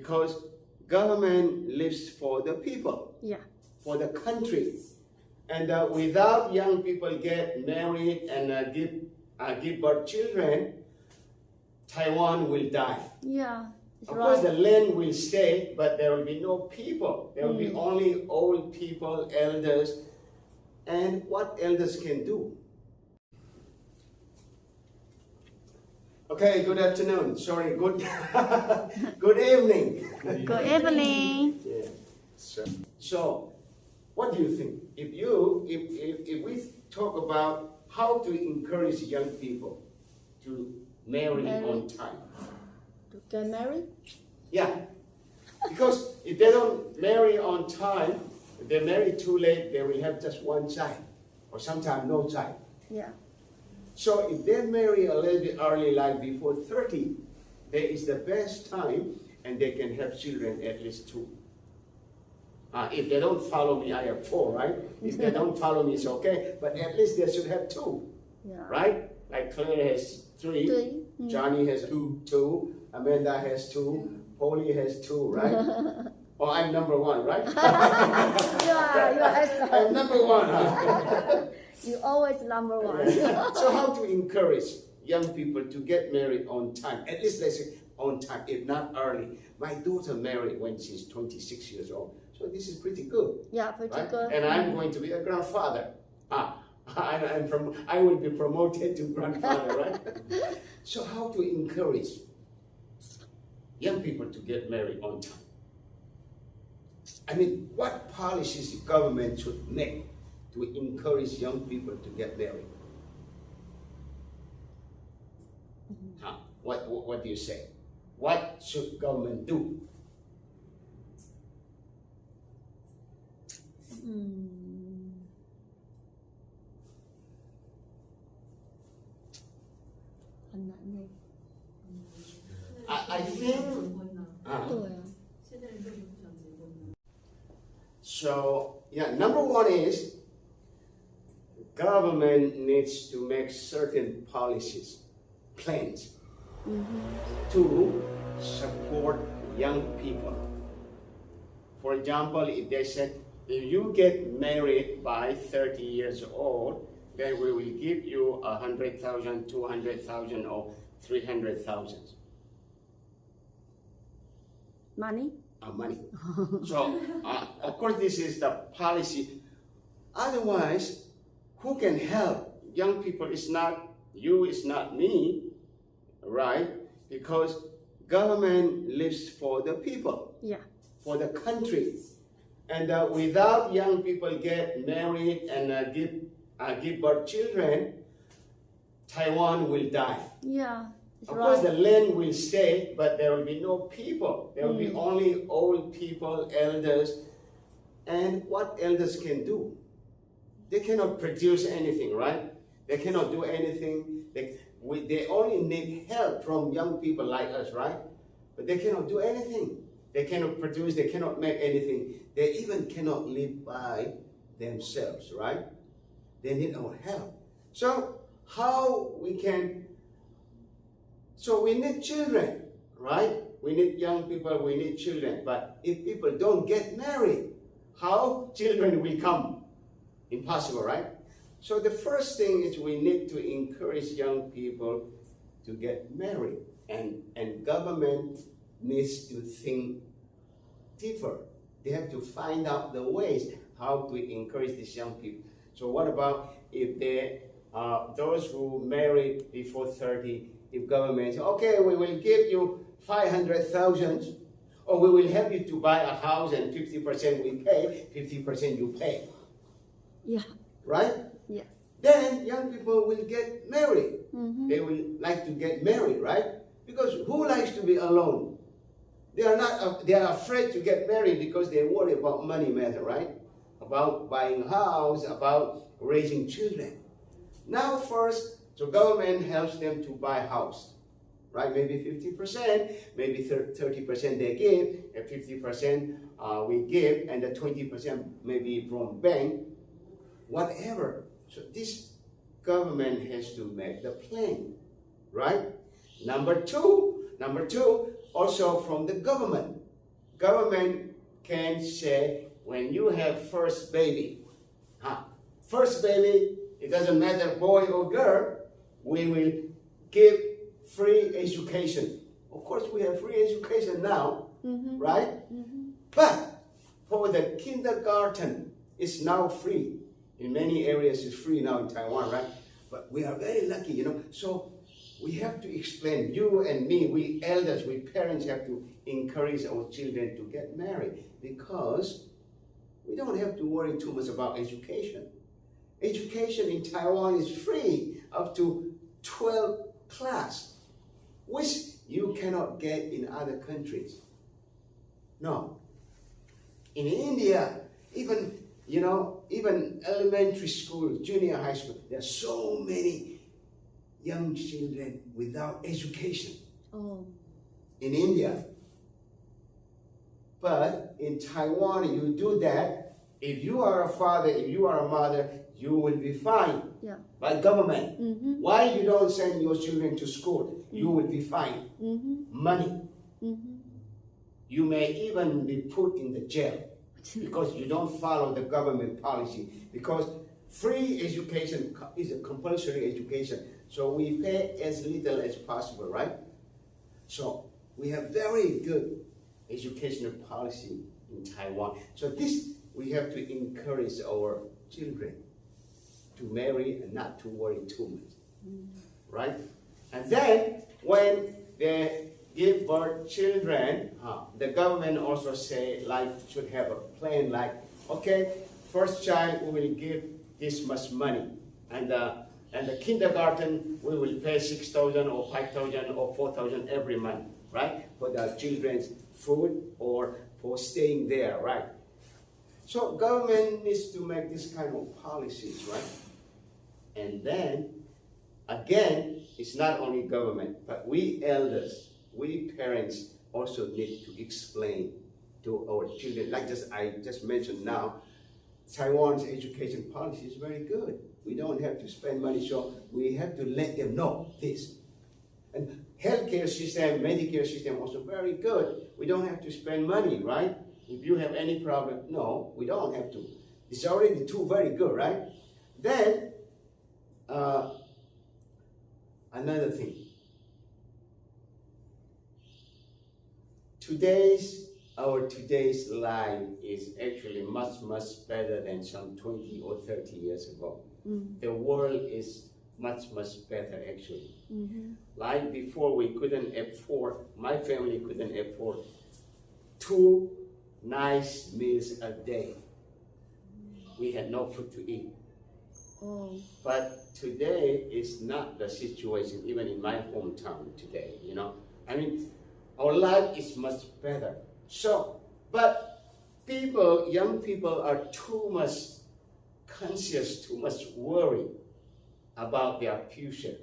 because government lives for the people, Yeah. for the country. And without young people get married and give birth children, Taiwan will die. Yeah. It's Of right. course, the land will stay, but there will be no people. There will be only old people, elders, and what elders can do. Okay, good afternoon. Sorry, good good evening. Good evening. Yeah. So, what do you think? If we talk about how to encourage young people to marry on time. To get married? Yeah, because if they don't marry on time, if they marry too late, they will have just one child, or sometimes no child. Yeah. So if they marry a little bit early, like before 30, that is the best time, and they can have children at least 2. If they don't follow me, I have 4, right? If they don't follow me, it's okay, but at least they should have 2, Yeah. right? Like Claire has 3, 3. Johnny has 2, Amanda has 2, Polly has 2, right? Oh, I'm number 1, right? You are excellent. I'm number 1, huh? You always number 1. So how to encourage young people to get married on time? At least let's say on time, if not early. My daughter married when she's 26 years old. So this is pretty good. Yeah, pretty Right? good. And I'm going to be a grandfather. I will be promoted to grandfather, right? So how to encourage young people to get married on time? I mean, what policies the government should make to encourage young people to get married? What do you say? What should government do? I think. So yeah, number 1 is government needs to make certain policies, plans to support young people. For example, if they said, if you get married by 30 years old, then we will give you 100,000, 200,000, or 300,000. Money? Money. So, of course, this is the policy. Otherwise, who can help? Young people, it's not you, it's not me, right? Because government lives for the people, Yeah. for the country. And without young people get married and give birth children, Taiwan will die. Yeah. It's Of right. course, the land will stay, but there will be no people. There will be only old people, elders. And what elders can do? They cannot produce anything, right? They cannot do anything. They only need help from young people like us, right? But they cannot do anything. They cannot produce, they cannot make anything. They even cannot live by themselves, right? They need our help. So how we can... So we need children, right? We need young people, we need children. But if people don't get married, how children will come? Impossible, right? So the first thing is we need to encourage young people to get married. And government needs to think deeper. They have to find out the ways how to encourage these young people. So what about if they, those who married before 30, if government says, okay, we will give you 500,000, or we will help you to buy a house and 50% we pay, 50% you pay. Yeah. Right? Yes. Then young people will get married. They will like to get married, right? Because who likes to be alone? They are afraid to get married because they worry about money matter, right? About buying a house, about raising children. Now first, so government helps them to buy a house, right? Maybe 50%, maybe 30% they give, and 50% we give, and the 20% maybe from bank, whatever. So this government has to make the plan, right? Number two, also from the government. government can say, when you have first baby, first baby, it doesn't matter boy or girl, we will give free education. Of course, we have free education now, right? But for the kindergarten, it's now free. In many areas, it's free now in Taiwan, right? But we are very lucky, you know. So we have to explain, you and me, we elders, we parents have to encourage our children to get married, because we don't have to worry too much about education. Education in Taiwan is free up to 12th class, which you cannot get in other countries. No. In India, even elementary school, junior high school, there are so many young children without education. In India. But in Taiwan, you do that, if you are a father, if you are a mother, you will be fined by government. Why you don't send your children to school? You will be fined. Money. You may even be put in the jail because you don't follow the government policy. Because free education is a compulsory education. So we pay as little as possible, right? So we have very good educational policy in Taiwan. So this, we have to encourage our children to marry and not to worry too much, right? And then when they give birth children, the government also say should have a plan like, okay, first child we will give this much money, and the kindergarten we will pay 6,000 or 5,000 or 4,000 every month, right? For the children's food or for staying there, right? So government needs to make this kind of policies, right? And then, again, it's not only government, but we elders, we parents also need to explain to our children, like I just mentioned now, Taiwan's education policy is very good. We don't have to spend money, so we have to let them know this. And healthcare system, Medicare system also very good. We don't have to spend money, right? If you have any problem, no, we don't have to. It's already very good, right? Then, another thing. Our today's life is actually much, much better than some 20 or 30 years ago. The world is much, much better actually. Like before, we couldn't afford, my family couldn't afford 2 nice meals a day. We had no food to eat. But today is not the situation, even in my hometown today, you know. I mean, our life is much better. So, but young people are too much conscious, too much worried about their future,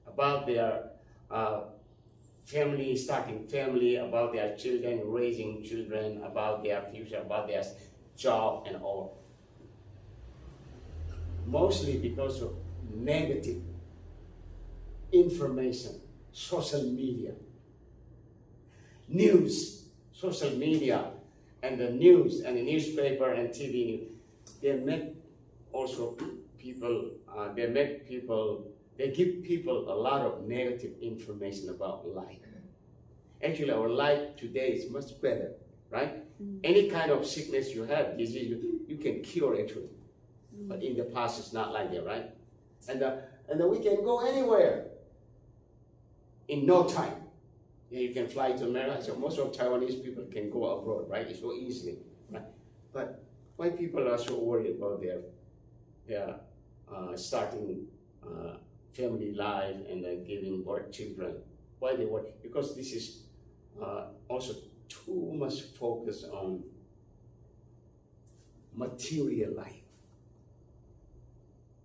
about their family, starting family, about their children, raising children, about their future, about their job and all. Mostly because of negative information, social media, news, social media, and the news, and the newspaper and TV news. They make also people, they give people a lot of negative information about life. Actually, our life today is much better, right? Any kind of sickness you have, disease, you can cure actually. But in the past, it's not like that, right? And then we can go anywhere in no time. You can fly to America. So most of Taiwanese people can go abroad, right? It's so easily, right? But why people are so worried about their starting family life and giving birth children? Why they worry? Because this is also too much focus on material life.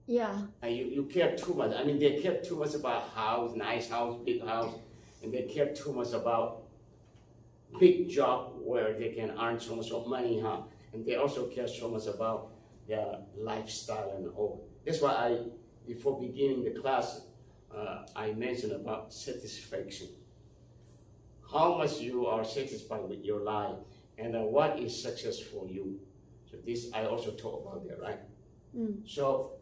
Yeah. You care too much. I mean, they care too much about house, nice house, big house, and they care too much about big job where they can earn so much money, And they also care so much about their lifestyle and all. That's why before beginning the class, I mentioned about satisfaction. How much you are satisfied with your life and what is success for you. So this I also talk about there, right? Mm. So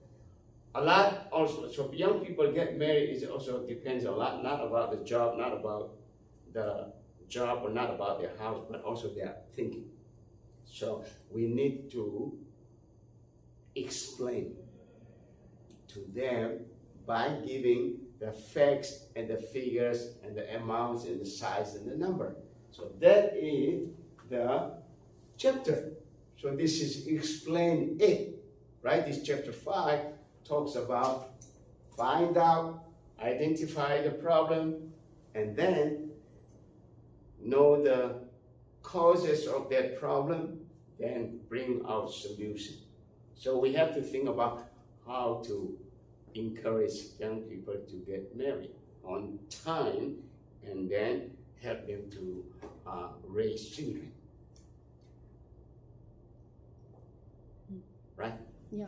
a lot also, so young people get married is also depends a lot, not about the job, not about the job, or not about their house, but also their thinking. So we need to explain to them by giving the facts and the figures and the amounts and the size and the number. So that is the chapter. So this is explain it, right? This chapter 5 talks about find out, identify the problem, and then know the causes of that problem, then bring out solution. So we have to think about how to encourage young people to get married on time, and then help them to raise children. Right? Yeah.